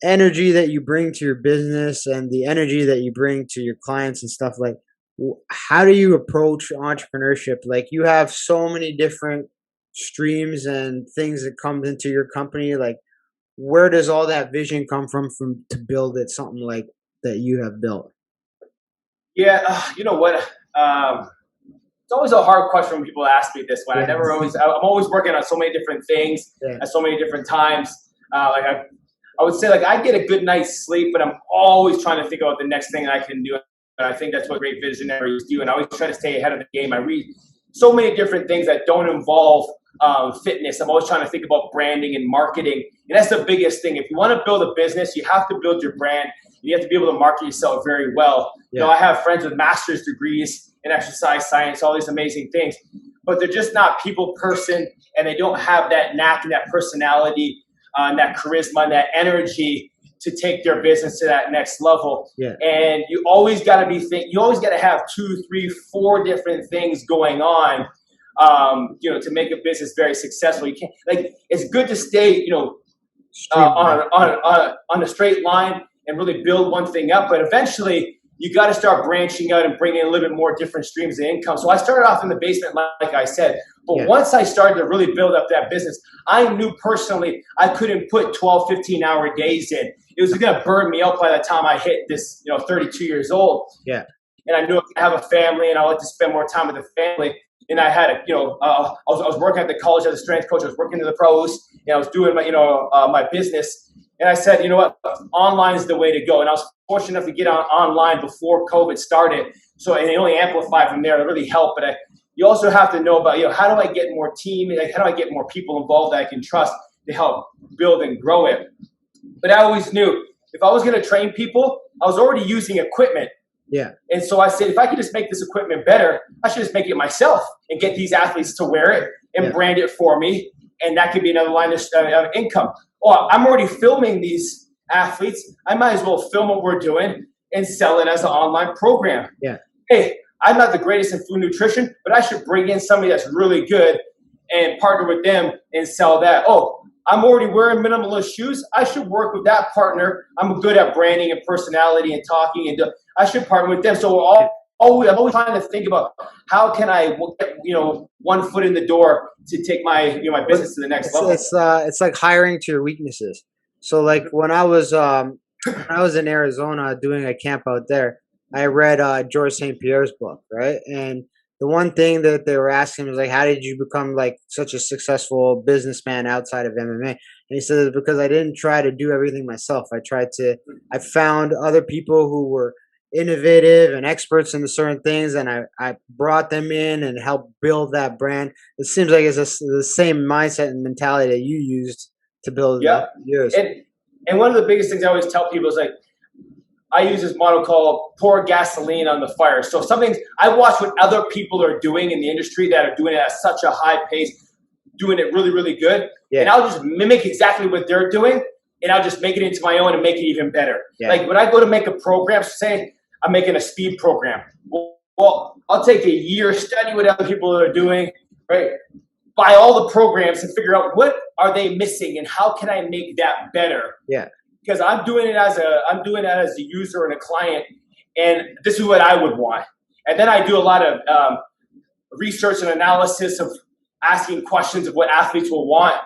energy that you bring to your business and the energy that you bring to your clients and stuff, like how do you approach entrepreneurship? Like you have so many different streams and things that come into your company. Like where does all that vision come from to build it something like that you have built? Yeah, you know what? It's always a hard question when people ask me this one. Yeah. I'm always working on so many different things Yeah. at so many different times. I would say like I get a good night's sleep, but I'm always trying to think about the next thing I can do. And I think that's what great visionaries do. And I always try to stay ahead of the game. I read so many different things that don't involve fitness. I'm always trying to think about branding and marketing. And that's the biggest thing. If you want to build a business, you have to build your brand. You have to be able to market yourself very well. Yeah. You know, I have friends with master's degrees in exercise science, all these amazing things, but they're just not people person, and they don't have that knack and that personality, and that charisma and that energy to take their business to that next level. Yeah. And you always got to you always got to have 2, 3, 4 different things going on, to make a business very successful. You can't, like, it's good to stay, on a straight line and really build one thing up, but eventually you got to start branching out and bringing in a little bit more different streams of income. So I started off in the basement, like I said, but once I started to really build up that business, I knew personally I couldn't put 12, 15-hour days in. It was going to burn me out by the time I hit this, 32 years old. Yeah. And I knew I have a family, and I like to spend more time with the family. And I had I was working at the college as a strength coach. I was working to the pros, and I was doing my, my business. And I said, you know what, online is the way to go. And I was fortunate enough to get online before COVID started. So, and it only amplified from there. It really helped. But you also have to know about, how do I get more team? Like, how do I get more people involved that I can trust to help build and grow it? But I always knew if I was going to train people, I was already using equipment. Yeah. And so I said, if I could just make this equipment better, I should just make it myself and get these athletes to wear it and brand it for me. And that could be another line of income. Or I'm already filming these athletes. I might as well film what we're doing and sell it as an online program. Yeah. Hey, I'm not the greatest in food nutrition, but I should bring in somebody that's really good and partner with them and sell that. Oh, I'm already wearing minimalist shoes. I should work with that partner. I'm good at branding and personality and talking, and I should partner with them. So I'm always trying to think about how can I get, one foot in the door to take my, my business to the next level. It's like hiring to your weaknesses. So like when I was in Arizona doing a camp out there, I read George St. Pierre's book, right? And the one thing that they were asking was like, how did you become like such a successful businessman outside of MMA? And he said, because I didn't try to do everything myself. I found other people who were innovative and experts in certain things, and I brought them in and helped build that brand. It seems like it's the same mindset and mentality that you used to build yours. And one of the biggest things I always tell people is like, I use this model called pour gasoline on the fire. So I watch what other people are doing in the industry that are doing it at such a high pace, doing it really, really good. Yeah. And I'll just mimic exactly what they're doing, and I'll just make it into my own and make it even better. Yeah. Like when I go to make a program, say I'm making a speed program. Well, I'll take a year, study what other people are doing, right? Buy all the programs and figure out what are they missing and how can I make that better? Yeah. Because I'm doing it as a user and a client, and this is what I would want. And then I do a lot of research and analysis of asking questions of what athletes will want,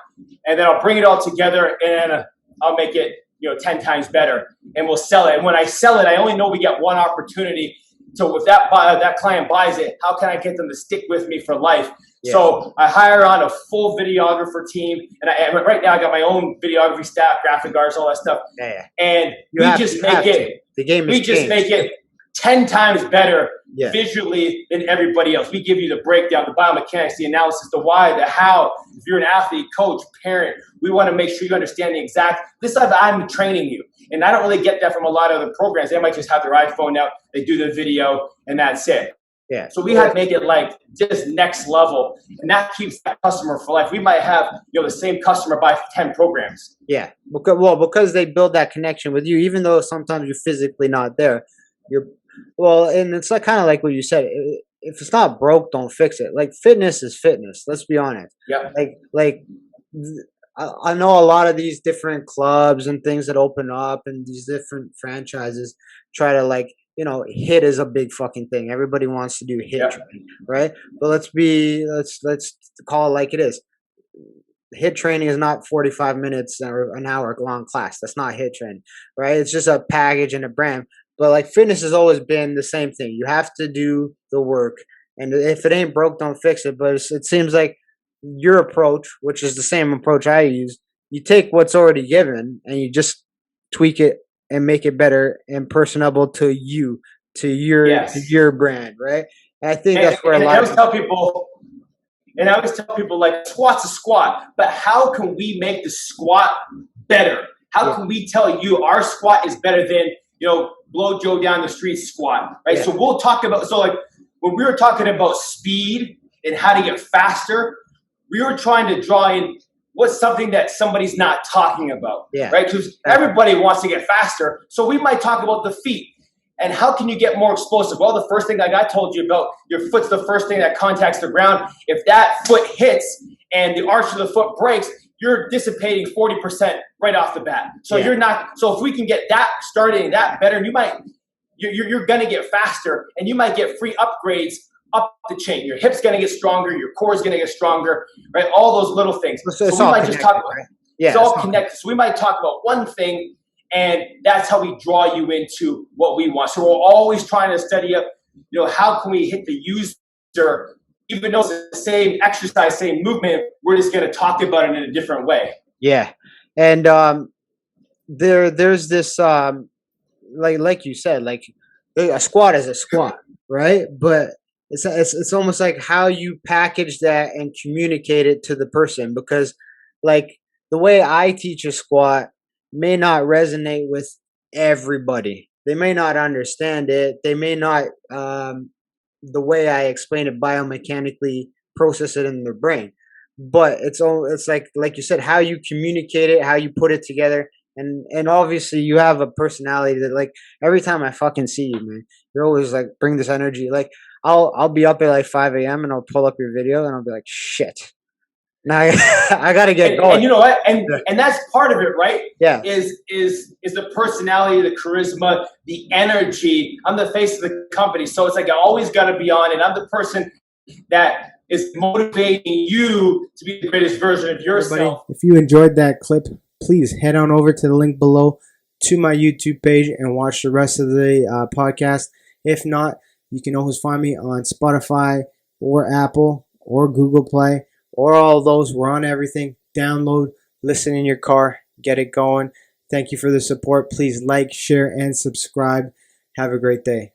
and then I'll bring it all together and I'll make it 10 times better, and we'll sell it. And when I sell it, I only know we get one opportunity. So if that client buys it, how can I get them to stick with me for life? Yeah. So I hire on a full videographer team, and right now I got my own videography staff, graphic artists, all that stuff. Yeah. And we just make it 10 times better visually than everybody else. We give you the breakdown, the biomechanics, the analysis, the why, the how. If you're an athlete, coach, parent, we want to make sure you understand the exact. This stuff I'm training you. And I don't really get that from a lot of other programs. They might just have their iPhone out, they do the video, and that's it. Yeah. So we have to make it like just next level, and that keeps that customer for life. We might have the same customer buy 10 programs. Yeah, because they build that connection with you, even though sometimes you're physically not there. And it's like kind of like what you said. If it's not broke, don't fix it. Like fitness is fitness. Let's be honest. Yeah. Like I know a lot of these different clubs and things that open up and these different franchises try to like, hit is a big fucking thing. Everybody wants to do hit Yep. training, right? But let's call it like it is. Hit training is not 45 minutes or an hour long class. That's not hit training, right? It's just a package and a brand. But like fitness has always been the same thing. You have to do the work, and if it ain't broke, don't fix it. But it seems like your approach, which is the same approach I use, you take what's already given and you just tweak it and make it better and personable to you, to Yes. your brand, right? And I think And, that's where a and lot I of always tell people, and I always tell people, like, squat's a squat, but how can we make the squat better? How can we tell you our squat is better than, blow Joe down the street squat, right? Yeah. So we'll talk about, so like when we were talking about speed and how to get faster, we were trying to draw in what's something that somebody's not talking about, right? Because everybody wants to get faster. So we might talk about the feet. And how can you get more explosive? Well, the first thing like I told you about, your foot's the first thing that contacts the ground. If that foot hits and the arch of the foot breaks, you're dissipating 40% right off the bat. So you're not. So if we can get that starting, that better, you're going to get faster, and you might get free upgrades up the chain. Your hip's going to get stronger. Your core is going to get stronger, right? All those little things. So we might just talk about, it's all connected. So we might talk about one thing, and that's how we draw you into what we want. So we're always trying to study up, how can we hit the user, even though it's the same exercise, same movement, we're just going to talk about it in a different way. Yeah. And there's this, like you said, like a squat is a squat, right? But it's almost like how you package that and communicate it to the person, because like the way I teach a squat may not resonate with everybody. They may not understand it. They may not, the way I explain it biomechanically, process it in their brain. But it's like you said, how you communicate it, how you put it together. And obviously you have a personality that, like, every time I fucking see you, man, you're always like bring this energy. Like I'll be up at like 5 a.m. and I'll pull up your video and I'll be like, shit. Now I gotta get going. And you know what? And that's part of it, right? Yeah. Is the personality, the charisma, the energy. I'm the face of the company, so it's like I always got to be on, and I'm the person that is motivating you to be the greatest version of yourself. Everybody, if you enjoyed that clip, please head on over to the link below to my YouTube page and watch the rest of the podcast. If not, you can always find me on Spotify or Apple or Google Play or all those. We're on everything. Download, listen in your car, get it going. Thank you for the support. Please like, share, and subscribe. Have a great day.